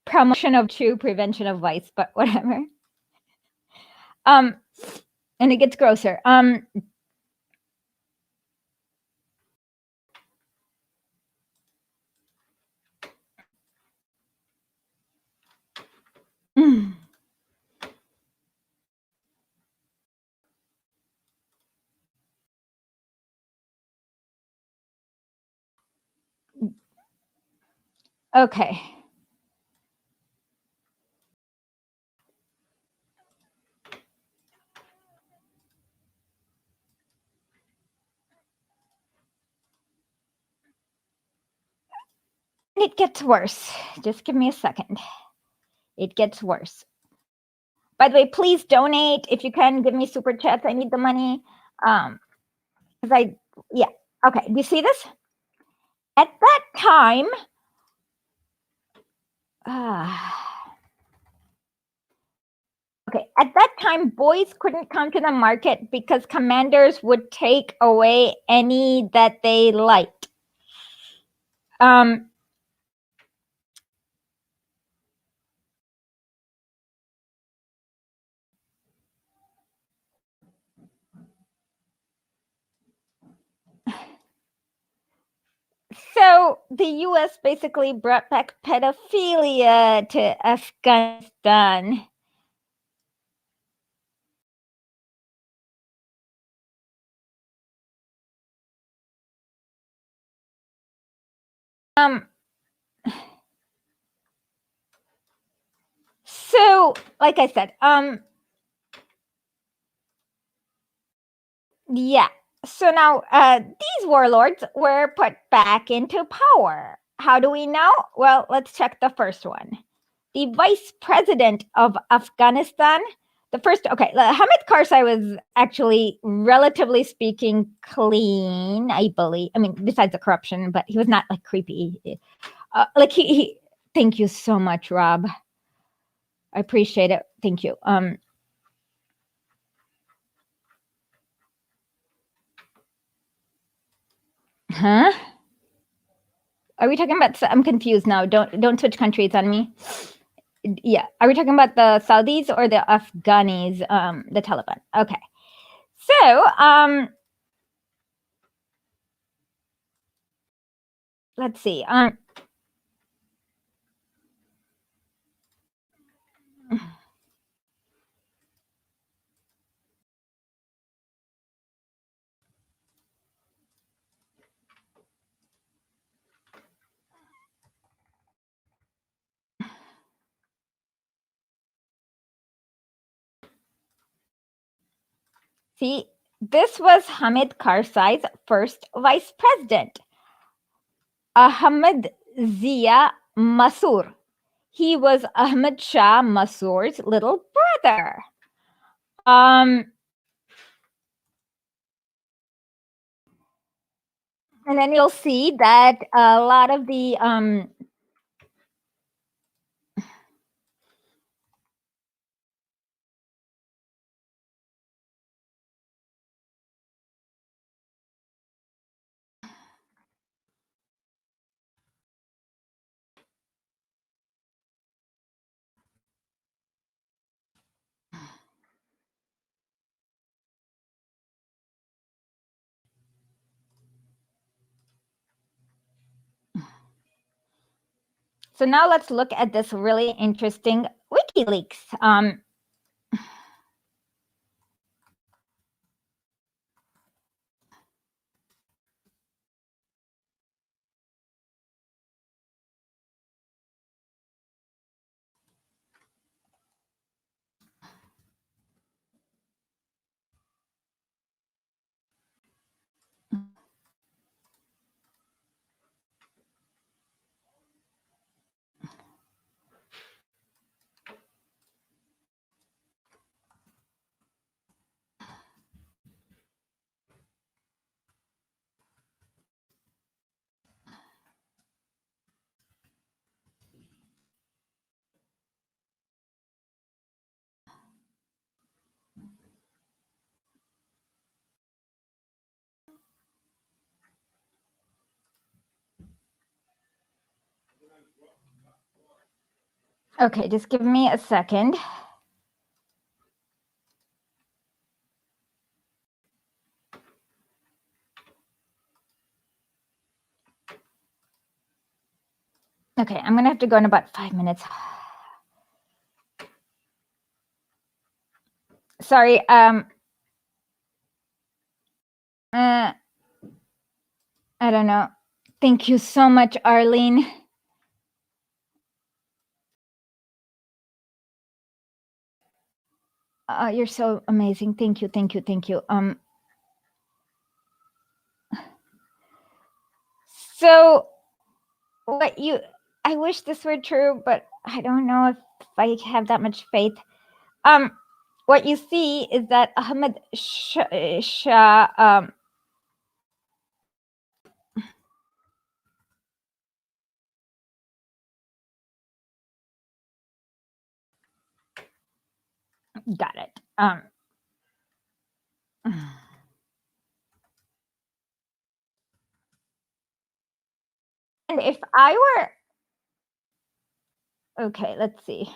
promotion of true prevention of vice, but whatever. And it gets grosser. Okay. it gets worse. Just give me a second. It gets worse. By the way, please donate if you can. Give me super chats. I need the money. Okay. Do you see this? At that time, at that time, boys couldn't come to the market because commanders would take away any that they liked. So the US basically brought back pedophilia to Afghanistan. So, like I said, yeah. So now these warlords were put back into power. How do we know? Well, let's check the first one. The vice president of Afghanistan, Hamid Karzai was actually, relatively speaking, clean, I believe. I mean, besides the corruption, but he was not like creepy. He thank you so much, Rob. I appreciate it. Thank you. Huh? Are we talking about? I'm confused now. Don't switch countries on me. Yeah. Are we talking about the Saudis or the Afghanis? The Taliban. Okay. So let's see. See, this was Hamid Karzai's first vice president, Ahmed Zia Masur. He was Ahmed Shah Masur's little brother. And then you'll see that a lot of the so now let's look at this really interesting WikiLeaks. Okay, just give me a second. Okay, I'm gonna have to go in about 5 minutes. Sorry. I don't know. Thank you so much, Arlene. You're so amazing. Thank you, thank you, thank you. So what you I wish this were true, but I don't know if I have that much faith. What you see is that Ahmad Shah, got it. And if I were, okay, let's see.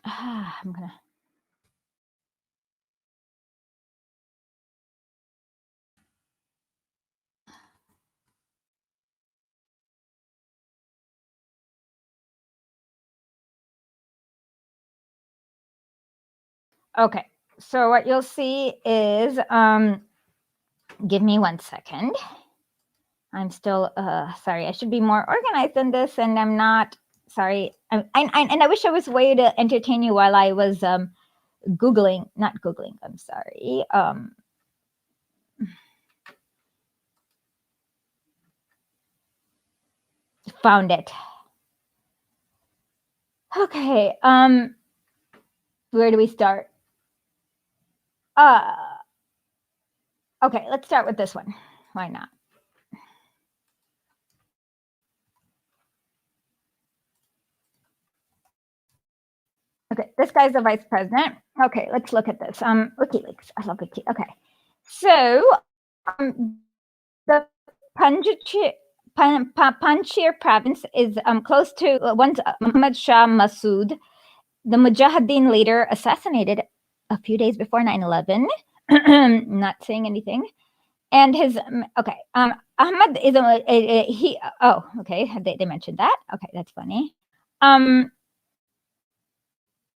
I'm gonna. Okay, so what you'll see is, give me 1 second. I'm still, sorry, I should be more organized than this, and I'm not. Sorry, and I wish I was a way to entertain you while I was not Googling, I'm sorry. Found it. Okay, where do we start? Okay, let's start with this one. Why not? Okay, this guy's the vice president. Okay, let's look at this. WikiLeaks. I love WikiLeaks. Okay, so the Panjshir province is close to once Muhammad Shah Massoud, the Mujahideen leader, assassinated a few days before 9/11. Not saying anything. And his Ahmad is he. Oh, okay. They mentioned that. Okay, that's funny.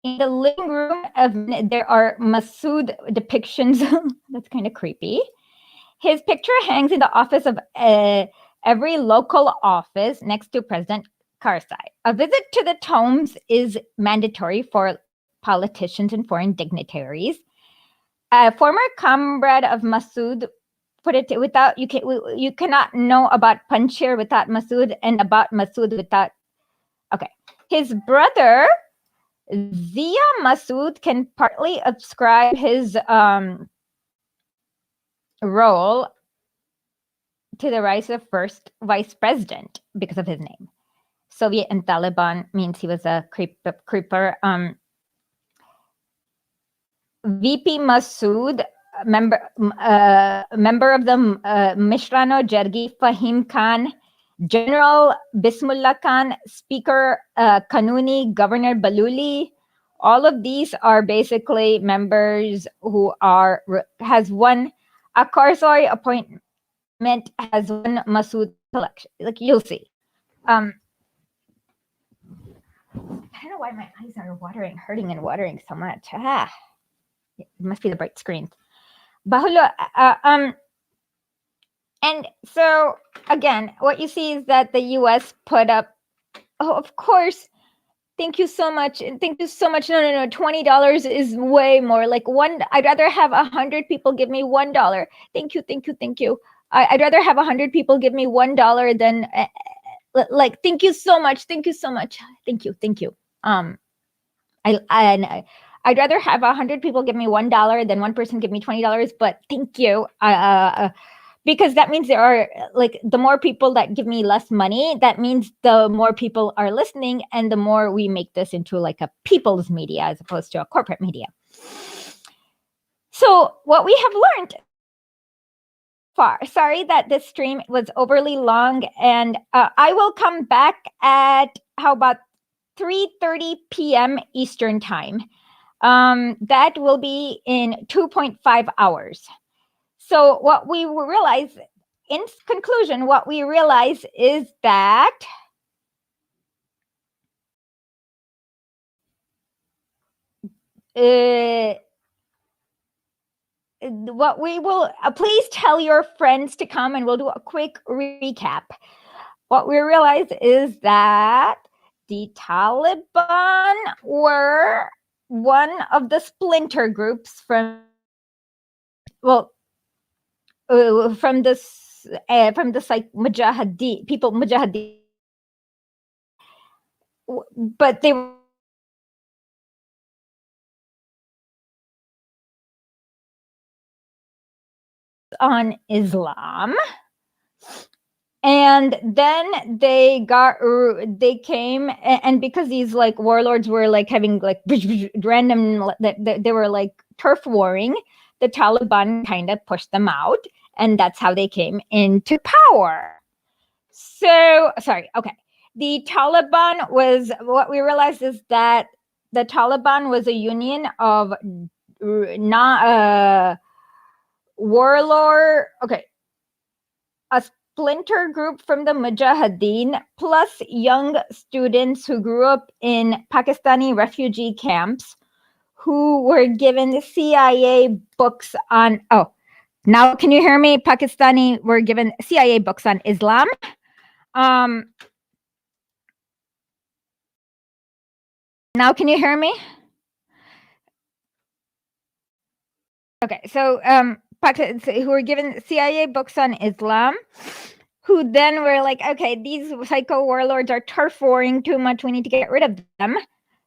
In the living room there are Massoud depictions. That's kind of creepy. His picture hangs in the office of every local office next to President Karzai. A visit to the tombs is mandatory for politicians and foreign dignitaries. A former comrade of Massoud put it without you cannot know about Panjshir without Massoud, and about Massoud without. Okay, his brother Zia Massoud can partly ascribe his role to the rise of first vice president because of his name. Soviet and Taliban means he was a creeper. VP Massoud, member of the Mishrano Jargi Fahim Khan, General Bismullah Khan, Speaker Kanuni, Governor Baluli. All of these are basically members who has won a Karzai appointment, has won Massoud election. Like you'll see. I don't know why my eyes are hurting and watering so much. It must be the bright screen. Bahulo, and so again, what you see is that the U.S. put up. Oh, of course. Thank you so much. Thank you so much. No. $20 is way more. Like I'd rather have 100 people give me $1. Thank you. I'd rather have 100 people give me $1 than like. Thank you so much. Thank you. I'd rather have 100 people give me $1 than one person give me $20. But thank you. because that means there are like the more people that give me less money, that means the more people are listening and the more we make this into like a people's media as opposed to a corporate media. So what we have learned far, sorry that this stream was overly long, and I will come back at how about 3:30 p.m. Eastern time. That will be in 2.5 hours. So what we will realize, in conclusion, what we realize is that what we will, please tell your friends to come and we'll do a quick recap. What we realize is that the Taliban were one of the splinter groups from, well, from the like Mujahideen people, Mujahideen, but they were on Islam, and then they came, and because these like warlords were like having like random, they were like turf warring, the Taliban kind of pushed them out, and that's how they came into power. So sorry, okay. The Taliban was, what we realized is that the Taliban was a union of not warlord, okay, a splinter group from the Mujahideen plus young students who grew up in Pakistani refugee camps who were given CIA books on, oh, now can you hear me? Pakistani were given CIA books on Islam. Now can you hear me? Okay, so who were given CIA books on Islam, who then were like, okay, these psycho warlords are turf warring too much, we need to get rid of them.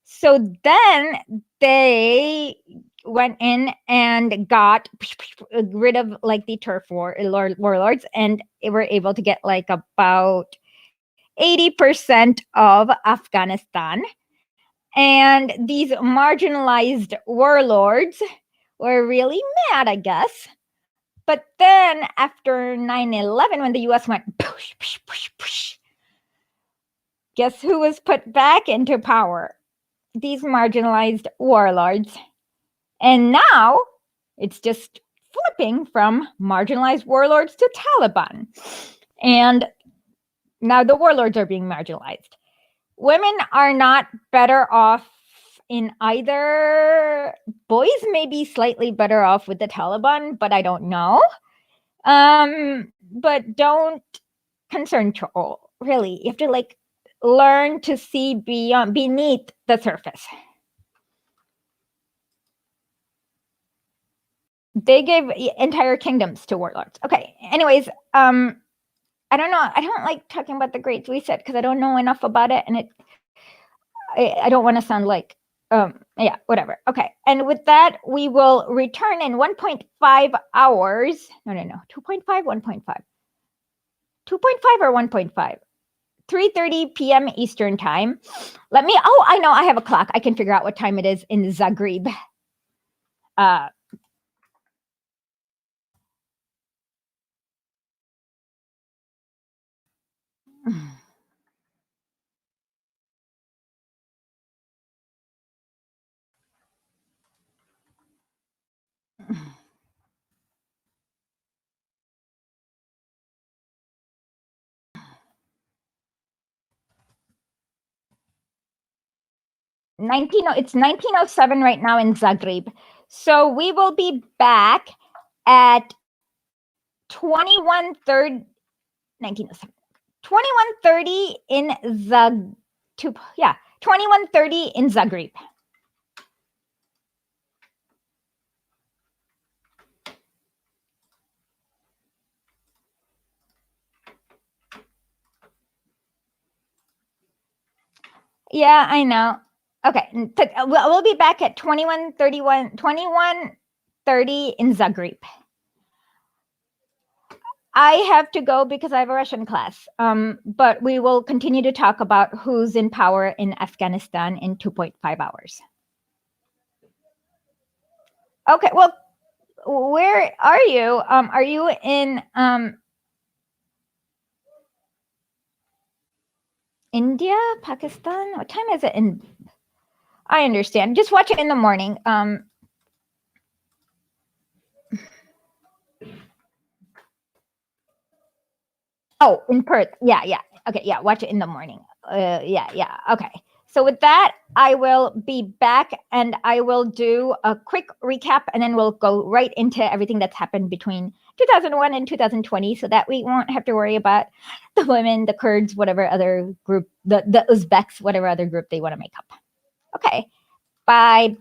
So then they went in and got rid of like the turf warlords, and they were able to get like about 80% of Afghanistan. And these marginalized warlords were really mad, I guess. But then after 9/11, when the US went push, push, push, push, guess who was put back into power? These marginalized warlords. And now it's just flipping from marginalized warlords to Taliban. And now the warlords are being marginalized. Women are not better off in either. Boys may be slightly better off with the Taliban, but I don't know. But don't concern troll. Really, you have to like learn to see beneath the surface. They gave entire kingdoms to warlords. Okay. Anyways, I don't know. I don't like talking about the Great Reset because I don't know enough about it, and I don't want to sound like yeah, whatever. Okay. And with that, we will return in 1.5 hours. No, 2.5, 1.5. 2.5 or 1.5. 3:30 p.m. Eastern time. Let me, oh, I know, I have a clock. I can figure out what time it is in Zagreb. it's 1907 right now in Zagreb. So we will be back at 21:30 in 21:30 in Zagreb. Yeah, I know. Okay, we'll be back at 21:30 in Zagreb. I have to go because I have a Russian class. But we will continue to talk about who's in power in Afghanistan in 2.5 hours. Okay, well, where are you? Are you in India, Pakistan? What time is it in? I understand. Just watch it in the morning. Oh, in Perth. Yeah. Okay, yeah, watch it in the morning. Yeah. Okay. So with that, I will be back and I will do a quick recap and then we'll go right into everything that's happened between 2001 and 2020 so that we won't have to worry about the women, the Kurds, whatever other group, the Uzbeks, whatever other group they want to make up. Okay. Bye.